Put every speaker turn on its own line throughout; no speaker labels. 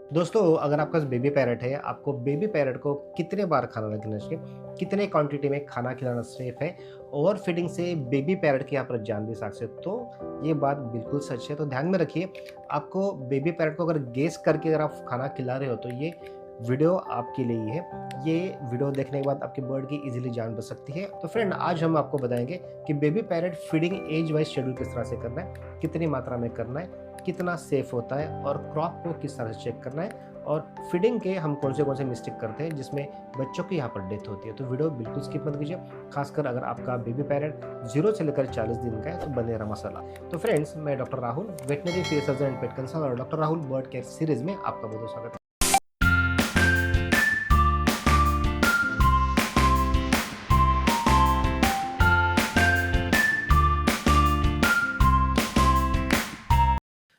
दोस्तों, अगर आपके पास बेबी पैरट है, आपको बेबी पैरट को कितने बार खाना खिलाना चाहिए, कितने क्वांटिटी में खाना खिलाना सेफ है, ओवर फीडिंग से बेबी पैरट की यहाँ पर जान भी सकते हैं। तो ये बात बिल्कुल सच है, तो ध्यान में रखिए। आपको बेबी पैरट को अगर गेस करके अगर आप खाना खिला रहे हो, तो ये वीडियो आपके लिए ही है। ये वीडियो देखने के बाद आपके बर्ड की इजीली जान बच सकती है। तो फ्रेंड, आज हम आपको बताएंगे कि baby parrot feeding age wise schedule किस तरह से करना है, कितनी मात्रा में करना है, कितना सेफ होता है और क्रॉप को किस तरह से चेक करना है, और फीडिंग के हम कौन से मिस्टेक करते हैं जिसमें बच्चों की यहाँ पर डेथ होती है। तो वीडियो बिल्कुल स्किप मत कीजिए, खासकर अगर आपका बेबी पैरट 0 से लेकर 40 दिन का है तो बने रहा मसाला। तो फ्रेंड्स, मैं doctor Rahul, veterinary field surgeon and pet consultant, और doctor Rahul bird care series में आपका बहुत बहुत स्वागत है।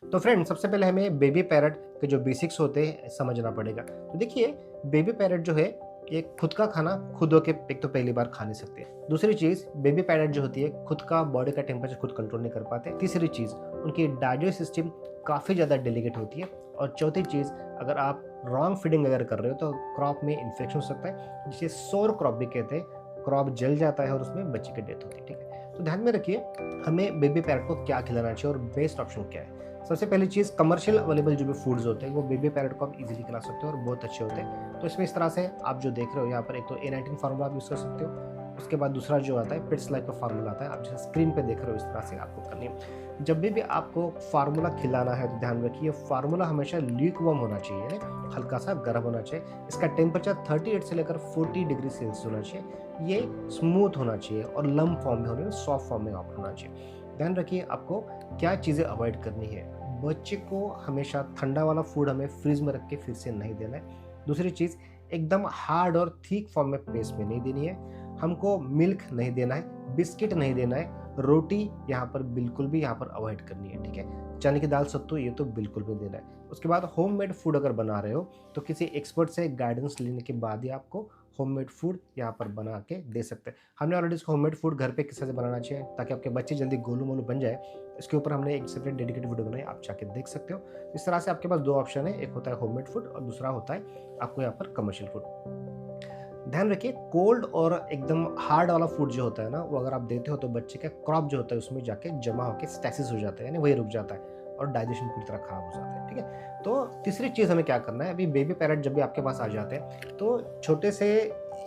तो फ्रेंड, सबसे पहले हमें बेबी पैरट के जो बेसिक्स होते हैं समझना पड़ेगा। तो देखिए, बेबी पैरट जो है, ये खुद का खाना खुद होके एक तो पहली बार खा नहीं सकते। दूसरी चीज़, बेबी पैरट जो होती है खुद का बॉडी का टेम्परेचर खुद कंट्रोल नहीं कर पाते। तीसरी चीज़, उनकी डाइजेस्ट सिस्टम काफ़ी ज़्यादा डेलिकेट होती है। और चौथी चीज़, अगर आप रॉन्ग फीडिंग अगर कर रहे हो तो क्रॉप में इन्फेक्शन हो सकता है, जिसे सोर क्रॉप भी कहते हैं। क्रॉप जल जाता है और उसमें बच्चे की डेथ होती है। ठीक है, तो ध्यान में रखिए हमें बेबी पैरट को क्या खिलाना चाहिए और बेस्ट ऑप्शन क्या है। सबसे पहली चीज़, कमर्शियल अवेलेबल जो भी फूड्स होते हैं वो बेबी पैरट को आप इजीली खिला सकते हो और बहुत अच्छे होते हैं। तो इसमें इस तरह से आप जो देख रहे हो यहाँ पर, एक तो A19 फार्मूला आप यूज़ कर सकते हो। उसके बाद दूसरा जो आता है पिट्स लाइफ का फार्मूला आता है, आप जैसे स्क्रीन पे देख रहे हो इस तरह से आपको करनी है। जब भी आपको फार्मूला खिलाना है तो ध्यान रखिए फार्मूला हमेशा ल्यूक वार्म होना चाहिए, यानी हल्का सा गर्म होना चाहिए। इसका टेम्परेचर 38 से लेकर 40 डिग्री सेल्सियस होना चाहिए। ये स्मूथ होना चाहिए और लम फॉर्म में होना, सॉफ्ट फॉर्म में होना चाहिए। ध्यान रखिए आपको क्या चीज़ें अवॉइड करनी है। बच्चे को हमेशा ठंडा वाला फूड हमें फ्रिज में रख के फिर से नहीं देना है। दूसरी चीज़, एकदम हार्ड और थिक फॉर्म में पेस्ट में नहीं देनी है। हमको मिल्क नहीं देना है, बिस्किट नहीं देना है, रोटी यहाँ पर बिल्कुल भी यहाँ पर अवॉइड करनी है। ठीक है, चने की दाल, सत्तू, ये तो बिल्कुल भी देना है। उसके बाद होममेड फूड अगर बना रहे हो तो किसी एक्सपर्ट से गाइडेंस लेने के बाद ही आपको होममेड फूड यहाँ पर बना के दे सकते हैं। हमने ऑलरेडी इसको होममेड फूड घर पे किस तरह से बनाना चाहिए ताकि आपके बच्चे जल्दी गोलू मोलू बन जाए, इसके ऊपर हमने एक सेपरेट डेडिकेटेड वीडियो बनाई, आप जाके देख सकते हो। इस तरह से आपके पास दो ऑप्शन है, एक होता है होममेड फूड और दूसरा होता है आपको यहाँ पर कमर्शियल फूड। ध्यान रखिए, कोल्ड और एकदम हार्ड वाला फूड जो होता है ना, वो अगर आप देते हो तो बच्चे का क्रॉप जो होता है उसमें जाके जमा होकर स्टैसिस हो जाता है, यानी वही रुक जाता है और डाइजेशन पूरी तरह खराब हो जाता है। ठीक है, तो तीसरी चीज़ हमें क्या करना है, अभी बेबी पैरट जब भी आपके पास आ जाते हैं तो छोटे से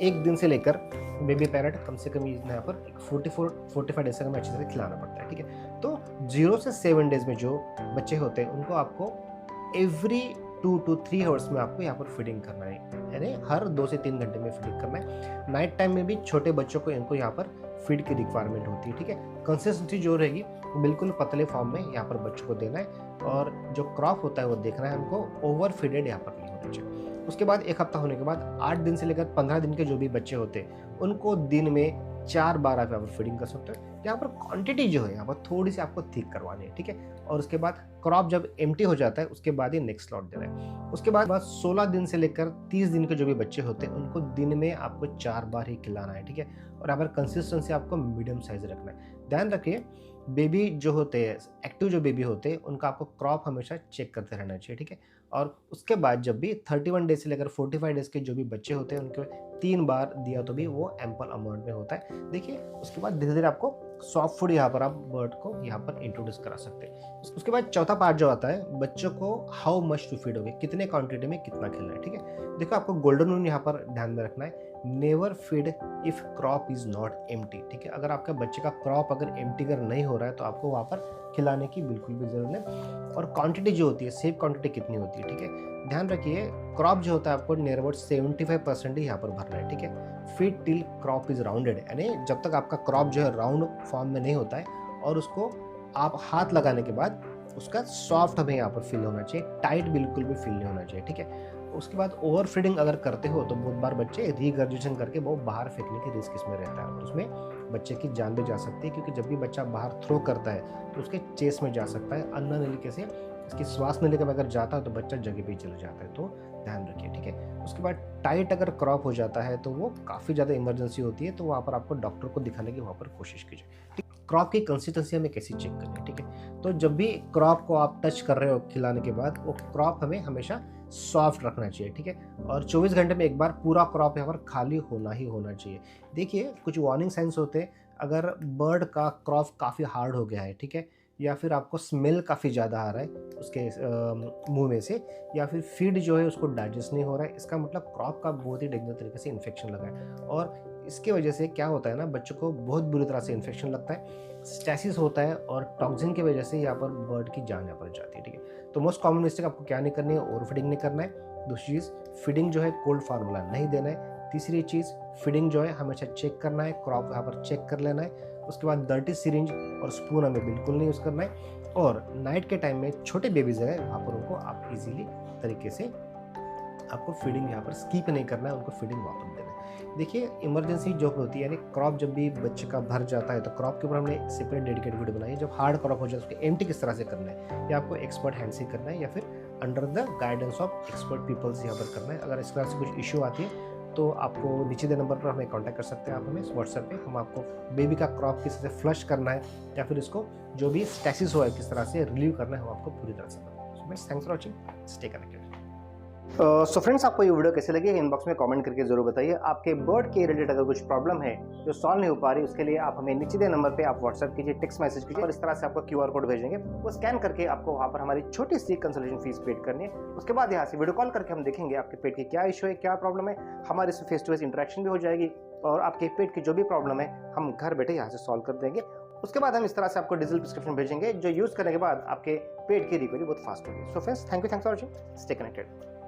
1 दिन से लेकर बेबी पैरट कम से कम यहाँ पर 44-45 डेज तक हमें अच्छे से खिलाना पड़ता है। ठीक है, तो 0 से 7 डेज में जो बच्चे होते हैं उनको आपको एवरी 2 to 3 आवर्स में आपको यहाँ पर फीडिंग करना है, यानी हर 2 से 3 घंटे में फीडिंग करना है। नाइट टाइम में भी छोटे बच्चों को इनको यहाँ पर फीड की रिक्वायरमेंट होती है। ठीक है, कंसिस्टेंसी जो रहेगी बिल्कुल पतले फॉर्म में यहाँ पर बच्चों को देना है, और जो क्रॉप होता है वो देखना है हमको, ओवर फीडेड यहाँ पर नहीं होना चाहिए। उसके बाद 1 हफ्ता होने के बाद 8 दिन से लेकर 15 दिन के जो भी बच्चे होते हैं उनको दिन में 4 बार आप यहाँ पर फीडिंग कर सकते हो। यहाँ पर क्वांटिटी जो है यहाँ पर थोड़ी सी आपको थिक करवानी है। ठीक है, और उसके बाद क्रॉप जब एम्प्टी हो जाता है उसके बाद ही नेक्स्ट स्लॉट देना है। उसके बाद 16 दिन से लेकर 30 दिन के जो भी बच्चे होते हैं उनको दिन में आपको 4 बार ही खिलाना है। ठीक है, और यहाँ पर कंसिस्टेंसी आपको मीडियम साइज रखना है। ध्यान रखिए, बेबी जो होते हैं, एक्टिव जो बेबी होते हैं, उनका आपको क्रॉप हमेशा चेक करते रहना चाहिए। ठीक है, और उसके बाद जब भी 31 डेज से लेकर 45 डेज के जो भी बच्चे होते हैं उनको 3 बार दिया तो भी वो एम्पल अमाउंट में होता है। देखिए, उसके बाद धीरे धीरे आपको सॉफ्ट फूड यहाँ पर आप बर्ड को यहाँ पर इंट्रोड्यूस करा सकते हैं। उसके बाद चौथा पार्ट जो आता है, बच्चों को हाउ मच टू फीड होगे, कितने क्वांटिटी में कितना खिलना है। ठीक है, देखो आपको गोल्डन रूल यहाँ पर ध्यान में रखना है, never feed if crop is not empty. ठीक है, अगर आपके बच्चे का क्रॉप अगर एम्प्टी अगर नहीं हो रहा है तो आपको वहाँ पर खिलाने की बिल्कुल भी जरूरत नहीं। और क्वांटिटी जो होती है, सेफ क्वांटिटी कितनी होती है। ठीक है, ध्यान रखिए, क्रॉप जो होता है आपको नियर अबाउट 75% ही यहाँ पर भरना है। ठीक है, feed till crop is rounded, यानी जब तक आपका क्रॉप जो है राउंड फॉर्म में नहीं होता है और उसको आप हाथ लगाने के बाद उसका सॉफ्ट हमें यहाँ पर फील होना चाहिए, टाइट बिल्कुल भी फील नहीं होना चाहिए। ठीक है, उसके बाद ओवर फीडिंग अगर करते हो तो बहुत बार बच्चे रीगर्जेशन करके वो बाहर फेंकने की रिस्क इसमें रहता है और उसमें बच्चे की जान भी जा सकती है, क्योंकि जब भी बच्चा बाहर थ्रो करता है तो उसके चेस्ट में जा सकता है, अन्ना नलिके से इसकी श्वास नलिका में अगर जाता है तो बच्चा जगह पे ही चला जाता है। तो ध्यान रखिए। ठीक है, उसके बाद टाइट अगर क्रॉप हो जाता है तो वो काफ़ी ज़्यादा इमरजेंसी होती है, तो वहाँ पर आपको डॉक्टर को दिखाने की वहाँ पर कोशिश कीजिए। क्रॉप की कंसिस्टेंसी हमें कैसी चेक करनी है, ठीक है। तो जब भी क्रॉप को आप टच कर रहे हो खिलाने के बाद, वो क्रॉप हमें हमेशा सॉफ्ट रखना चाहिए, ठीक है। और 24 घंटे में एक बार पूरा क्रॉप यहाँ पर खाली होना ही होना चाहिए। देखिए कुछ वार्निंग साइंस होते हैं, अगर बर्ड का क्रॉप काफ़ी हार्ड हो गया है, ठीक है, या फिर आपको स्मेल काफ़ी ज़्यादा आ रहा है उसके मुंह में से, या फिर फीड जो है उसको डाइजेस्ट नहीं हो रहा है, इसका मतलब क्रॉप का बहुत ही डेंजर तरीके से इन्फेक्शन लगा है। और इसके वजह से क्या होता है ना, बच्चों को बहुत बुरी तरह से इन्फेक्शन लगता है, स्टैसिस होता है, और टॉक्सिन की वजह से यहाँ पर बर्ड की जान यहाँ पर जाती है, ठीक है। तो मोस्ट कॉमन मिस्टेक आपको क्या नहीं करनी है, ओवर फीडिंग नहीं करना है। दूसरी चीज़, फीडिंग जो है कोल्ड फार्मूला नहीं देना है। तीसरी चीज़, फीडिंग जो है हमेशा चेक करना है, क्रॉप यहाँ पर चेक कर लेना है। उसके बाद डर्टी सिरिंज और स्पून हमें बिल्कुल नहीं यूज़ करना है। और नाइट के टाइम में छोटे बेबीज है वहाँ पर उनको आप इजीली तरीके से आपको फीडिंग यहाँ पर स्किप नहीं करना है, उनको फीडिंग वापस देना है। देखिए इमरजेंसी जो होती है, यानी क्रॉप जब भी बच्चे का भर जाता है तो क्रॉप के ऊपर हमने सेपरेट डेडिकेटेड वीडियो बनाई है। जब हार्ड क्रॉप हो जाए उसको एम्प्टी किस तरह से करना है, या आपको एक्सपर्ट हैंड से करना है, या फिर under the guidance of expert peoples यहाँ पर करना है। अगर इस तरह से कुछ इशू आती है तो आपको नीचे दे नंबर पर हमें कांटेक्ट कर सकते हैं, आप हमें व्हाट्सएप पे। हम आपको बेबी का क्रॉप किस तरह से फ्लश करना है, या फिर इसको जो भी स्टैसिस हुआ है किस तरह से रिलीव करना है, वो आपको पूरी तरह से बताएंगे। So friends, thanks for watching, stay connected. So friends, आपको ये वीडियो कैसे लगी इनबॉक्स में कमेंट करके जरूर बताइए। आपके बर्ड के रिलेटेड अगर कुछ प्रॉब्लम है जो सॉल्व नहीं हो पा रही, उसके लिए आप हमें नीचे दे नंबर पे आप व्हाट्सएप कीजिए, टेक्स्ट मैसेज कीजिए, और इस तरह से आपको QR कोड भेजेंगे। वो स्कैन करके आपको वहाँ पर हमारी छोटी सी कंसल्टेशन फीस पेड करनी है। उसके बाद यहाँ से वीडियो कॉल करके हम देखेंगे आपके पेट की क्या इशू है, क्या प्रॉब्लम है। हमारे इसमें फेस टू फेस इंटरेक्शन भी हो जाएगी, और आपके पेट की जो भी प्रॉब्लम है हम घर बैठे यहाँ से सॉल्व कर देंगे। उसके बाद हम इस तरह से आपको डिजिटल प्रिस्क्रिप्शन भेजेंगे, जो यूज़ करने के बाद आपके पेट की रिकवरी बहुत फास्ट होगी। So friends, thanks for watching, stay connected.